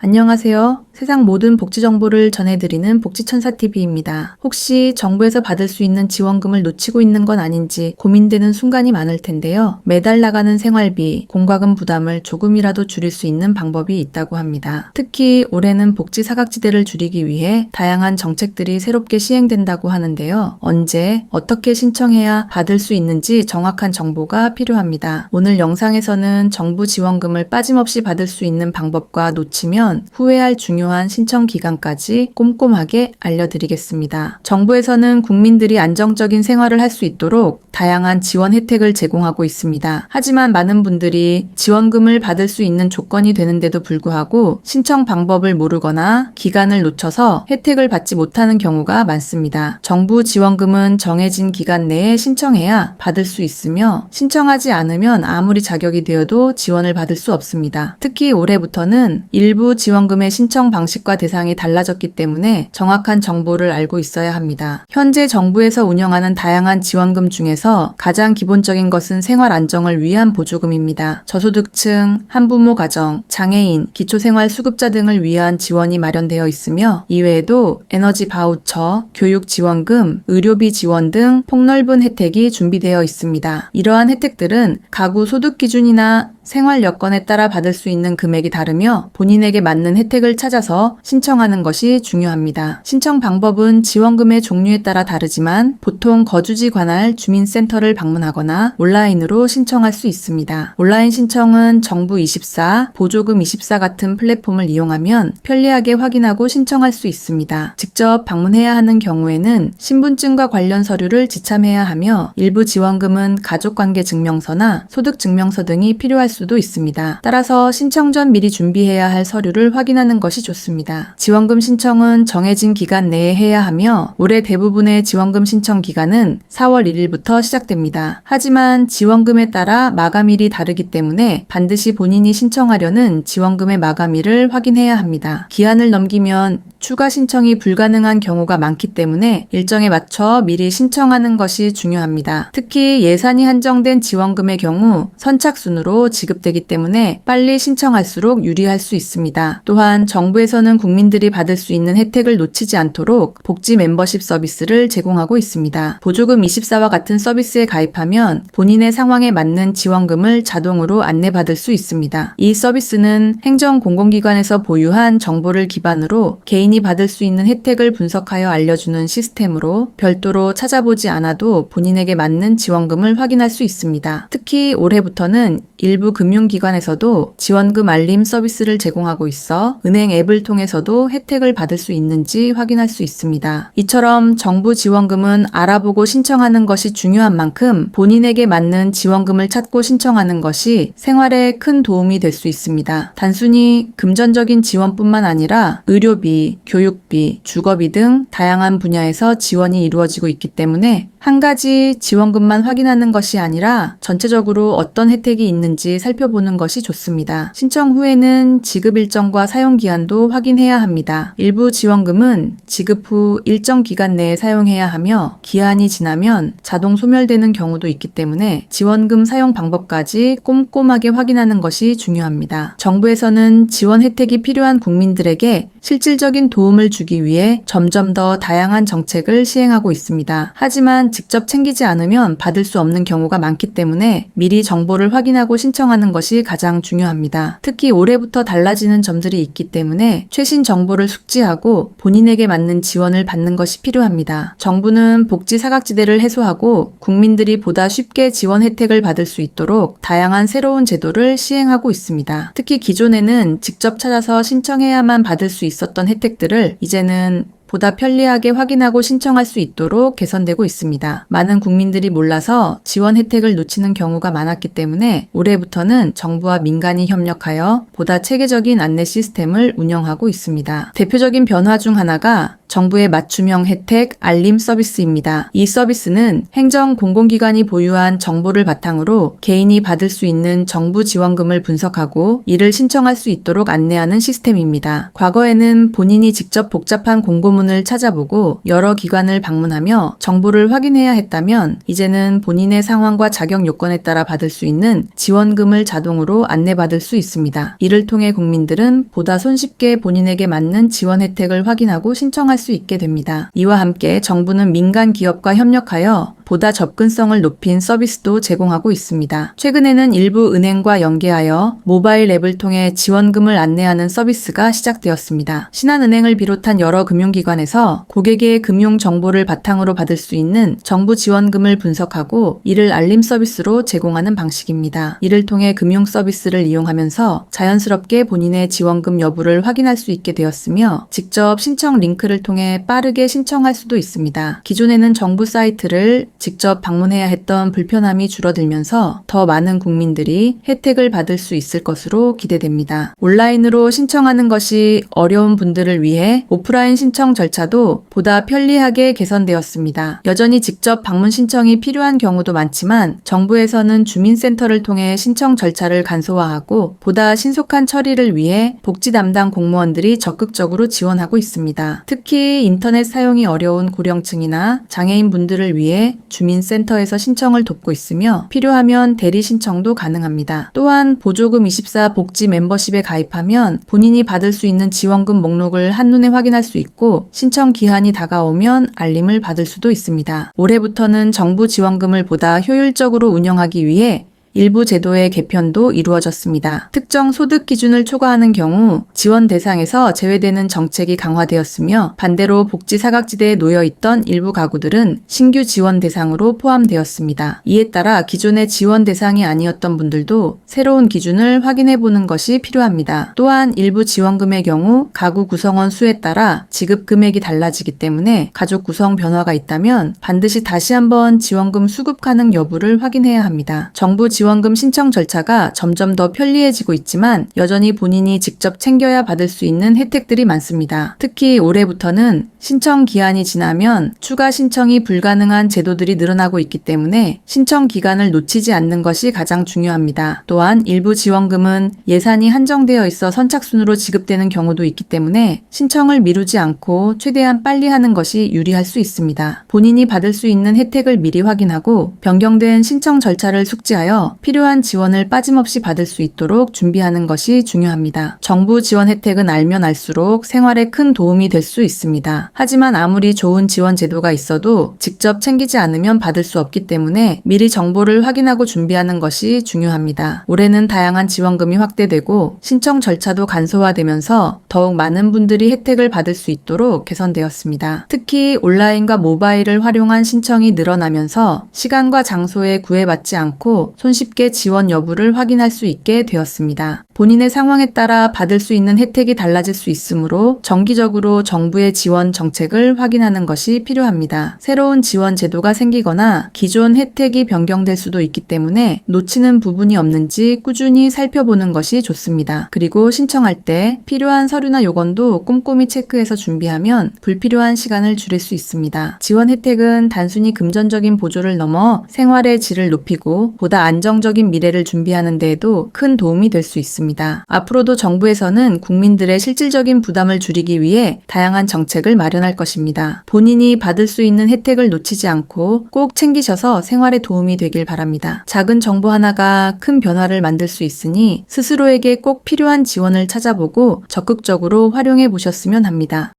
안녕하세요. 세상 모든 복지 정보를 전해드리는 복지천사TV입니다. 혹시 정부에서 받을 수 있는 지원금을 놓치고 있는 건 아닌지 고민되는 순간이 많을 텐데요. 매달 나가는 생활비, 공과금 부담을 조금이라도 줄일 수 있는 방법이 있다고 합니다. 특히 올해는 복지 사각지대를 줄이기 위해 다양한 정책들이 새롭게 시행된다고 하는데요. 언제, 어떻게 신청해야 받을 수 있는지 정확한 정보가 필요합니다. 오늘 영상에서는 정부 지원금을 빠짐없이 받을 수 있는 방법과 놓치면 후회할 중요한 신청 기간까지 꼼꼼하게 알려드리겠습니다. 정부에서는 국민들이 안정적인 생활을 할 수 있도록 다양한 지원 혜택을 제공하고 있습니다. 하지만 많은 분들이 지원금을 받을 수 있는 조건이 되는데도 불구하고 신청 방법을 모르거나 기간을 놓쳐서 혜택을 받지 못하는 경우가 많습니다. 정부 지원금은 정해진 기간 내에 신청해야 받을 수 있으며 신청하지 않으면 아무리 자격이 되어도 지원을 받을 수 없습니다. 특히 올해부터는 일부 지원금의 신청 방식과 대상이 달라졌기 때문에 정확한 정보를 알고 있어야 합니다. 현재 정부에서 운영하는 다양한 지원금 중에서 가장 기본적인 것은 생활 안정을 위한 보조금입니다. 저소득층, 한부모 가정, 장애인, 기초생활수급자 등을 위한 지원이 마련되어 있으며 이외에도 에너지 바우처, 교육 지원금, 의료비 지원 등 폭넓은 혜택이 준비되어 있습니다. 이러한 혜택들은 가구 소득 기준이나 생활 여건에 따라 받을 수 있는 금액이 다르며 본인에게 맞는 혜택을 찾아서 신청하는 것이 중요합니다. 신청 방법은 지원금의 종류에 따라 다르지만 보통 거주지 관할 주민센터를 방문하거나 온라인으로 신청할 수 있습니다. 온라인 신청은 정부24, 보조금24 같은 플랫폼을 이용하면 편리하게 확인하고 신청할 수 있습니다. 직접 방문해야 하는 경우에는 신분증과 관련 서류를 지참해야 하며 일부 지원금은 가족관계증명서나 소득증명서 등이 필요할 수도 있습니다. 따라서 신청 전 미리 준비해야 할 서류를 확인하는 것이 좋습니다. 지원금 신청은 정해진 기간 내에 해야 하며 올해 대부분의 지원금 신청 기간은 4월 1일부터 시작됩니다. 하지만 지원금에 따라 마감일이 다르기 때문에 반드시 본인이 신청하려는 지원금의 마감일을 확인해야 합니다. 기한을 넘기면 추가 신청이 불가능한 경우가 많기 때문에 일정에 맞춰 미리 신청하는 것이 중요합니다. 특히 예산이 한정된 지원금의 경우 선착순으로 지급되기 때문에 빨리 신청할수록 유리할 수 있습니다. 또한 정부에서는 국민들이 받을 수 있는 혜택을 놓치지 않도록 복지 멤버십 서비스를 제공하고 있습니다. 보조금 24와 같은 서비스에 가입하면 본인의 상황에 맞는 지원금을 자동으로 안내받을 수 있습니다. 이 서비스는 행정공공기관에서 보유한 정보를 기반으로 개인이 받을 수 있는 혜택을 분석하여 알려주는 시스템으로 별도로 찾아보지 않아도 본인에게 맞는 지원금을 확인할 수 있습니다. 특히 올해부터는 일부 금융기관에서도 지원금 알림 서비스를 제공하고 있어 은행 앱을 통해서도 혜택을 받을 수 있는지 확인할 수 있습니다. 이처럼 정부 지원금은 알아보고 신청하는 것이 중요한 만큼 본인에게 맞는 지원금을 찾고 신청하는 것이 생활에 큰 도움이 될 수 있습니다. 단순히 금전적인 지원뿐만 아니라 의료비, 교육비, 주거비 등 다양한 분야에서 지원이 이루어지고 있기 때문에 한 가지 지원금만 확인하는 것이 아니라 전체적으로 어떤 혜택이 있는지 살펴보는 것이 좋습니다. 신청 후에는 지급 일정과 사용 기한도 확인해야 합니다. 일부 지원금은 지급 후 일정 기간 내에 사용해야 하며 기한이 지나면 자동 소멸되는 경우도 있기 때문에 지원금 사용 방법까지 꼼꼼하게 확인하는 것이 중요합니다. 정부에서는 지원 혜택이 필요한 국민들에게 실질적인 도움을 주기 위해 점점 더 다양한 정책을 시행하고 있습니다. 하지만 직접 챙기지 않으면 받을 수 없는 경우가 많기 때문에 미리 정보를 확인하고 신청하는 것이 가장 중요합니다. 특히 올해부터 달라지는 점들이 있기 때문에 최신 정보를 숙지하고 본인에게 맞는 지원을 받는 것이 필요합니다. 정부는 복지 사각지대를 해소하고 국민들이 보다 쉽게 지원 혜택을 받을 수 있도록 다양한 새로운 제도를 시행하고 있습니다. 특히 기존에는 직접 찾아서 신청해야만 받을 수 있었던 혜택들을 이제는 보다 편리하게 확인하고 신청할 수 있도록 개선되고 있습니다. 많은 국민들이 몰라서 지원 혜택을 놓치는 경우가 많았기 때문에 올해부터는 정부와 민간이 협력하여 보다 체계적인 안내 시스템을 운영하고 있습니다. 대표적인 변화 중 하나가 정부의 맞춤형 혜택 알림 서비스입니다. 이 서비스는 행정 공공기관이 보유한 정보를 바탕으로 개인이 받을 수 있는 정부 지원금을 분석하고 이를 신청할 수 있도록 안내하는 시스템입니다. 과거에는 본인이 직접 복잡한 공고문을 찾아보고 여러 기관을 방문하며 정보를 확인해야 했다면 이제는 본인의 상황과 자격 요건에 따라 받을 수 있는 지원금을 자동으로 안내받을 수 있습니다. 이를 통해 국민들은 보다 손쉽게 본인에게 맞는 지원 혜택을 확인하고 신청할 수 있게 됩니다. 이와 함께 정부는 민간 기업과 협력하여 보다 접근성을 높인 서비스도 제공하고 있습니다. 최근에는 일부 은행과 연계하여 모바일 앱을 통해 지원금을 안내하는 서비스가 시작되었습니다. 신한은행을 비롯한 여러 금융기관에서 고객의 금융 정보를 바탕으로 받을 수 있는 정부 지원금을 분석하고 이를 알림 서비스로 제공하는 방식입니다. 이를 통해 금융 서비스를 이용하면서 자연스럽게 본인의 지원금 여부를 확인할 수 있게 되었으며 직접 신청 링크를 통해 빠르게 신청할 수도 있습니다. 기존에는 정부 사이트를 직접 방문해야 했던 불편함이 줄어들면서 더 많은 국민들이 혜택을 받을 수 있을 것으로 기대됩니다. 온라인으로 신청하는 것이 어려운 분들을 위해 오프라인 신청 절차도 보다 편리하게 개선되었습니다. 여전히 직접 방문 신청이 필요한 경우도 많지만 정부에서는 주민센터를 통해 신청 절차를 간소화하고 보다 신속한 처리를 위해 복지 담당 공무원들이 적극적으로 지원하고 있습니다. 특히 인터넷 사용이 어려운 고령층이나 장애인 분들을 위해 주민센터에서 신청을 돕고 있으며 필요하면 대리 신청도 가능합니다. 또한 보조금24 복지 멤버십에 가입하면 본인이 받을 수 있는 지원금 목록을 한눈에 확인할 수 있고 신청 기한이 다가오면 알림을 받을 수도 있습니다. 올해부터는 정부 지원금을 보다 효율적으로 운영하기 위해 일부 제도의 개편도 이루어졌습니다. 특정 소득 기준을 초과하는 경우 지원 대상에서 제외되는 정책이 강화되었으며 반대로 복지 사각지대에 놓여 있던 일부 가구들은 신규 지원 대상으로 포함되었습니다. 이에 따라 기존의 지원 대상이 아니었던 분들도 새로운 기준을 확인해 보는 것이 필요합니다. 또한 일부 지원금의 경우 가구 구성원 수에 따라 지급 금액이 달라지기 때문에 가족 구성 변화가 있다면 반드시 다시 한번 지원금 수급 가능 여부를 확인해야 합니다. 정부 지원금 신청 절차가 점점 더 편리해지고 있지만 여전히 본인이 직접 챙겨야 받을 수 있는 혜택들이 많습니다. 특히 올해부터는 신청 기한이 지나면 추가 신청이 불가능한 제도들이 늘어나고 있기 때문에 신청 기간을 놓치지 않는 것이 가장 중요합니다. 또한 일부 지원금은 예산이 한정되어 있어 선착순으로 지급되는 경우도 있기 때문에 신청을 미루지 않고 최대한 빨리 하는 것이 유리할 수 있습니다. 본인이 받을 수 있는 혜택을 미리 확인하고 변경된 신청 절차를 숙지하여 필요한 지원을 빠짐없이 받을 수 있도록 준비하는 것이 중요합니다. 정부 지원 혜택은 알면 알수록 생활에 큰 도움이 될 수 있습니다. 하지만 아무리 좋은 지원 제도가 있어도 직접 챙기지 않으면 받을 수 없기 때문에 미리 정보를 확인하고 준비하는 것이 중요합니다. 올해는 다양한 지원금이 확대되고 신청 절차도 간소화되면서 더욱 많은 분들이 혜택을 받을 수 있도록 개선되었습니다. 특히 온라인과 모바일을 활용한 신청이 늘어나면서 시간과 장소에 구애받지 않고 손쉽게 지원 여부를 확인할 수 있게 되었습니다. 본인의 상황에 따라 받을 수 있는 혜택이 달라질 수 있으므로 정기적으로 정부의 지원 정책을 확인하는 것이 필요합니다. 새로운 지원 제도가 생기거나 기존 혜택이 변경될 수도 있기 때문에 놓치는 부분이 없는지 꾸준히 살펴보는 것이 좋습니다. 그리고 신청할 때 필요한 서류나 요건도 꼼꼼히 체크해서 준비하면 불필요한 시간을 줄일 수 있습니다. 지원 혜택은 단순히 금전적인 보조를 넘어 생활의 질을 높이고 보다 안정적인 미래를 준비하는 데에도 큰 도움이 될 수 있습니다. 앞으로도 정부에서는 국민들의 실질적인 부담을 줄이기 위해 다양한 정책을 마련할 것입니다. 본인이 받을 수 있는 혜택을 놓치지 않고 꼭 챙기셔서 생활에 도움이 되길 바랍니다. 작은 정보 하나가 큰 변화를 만들 수 있으니 스스로에게 꼭 필요한 지원을 찾아보고 적극적으로 활용해 보셨으면 합니다.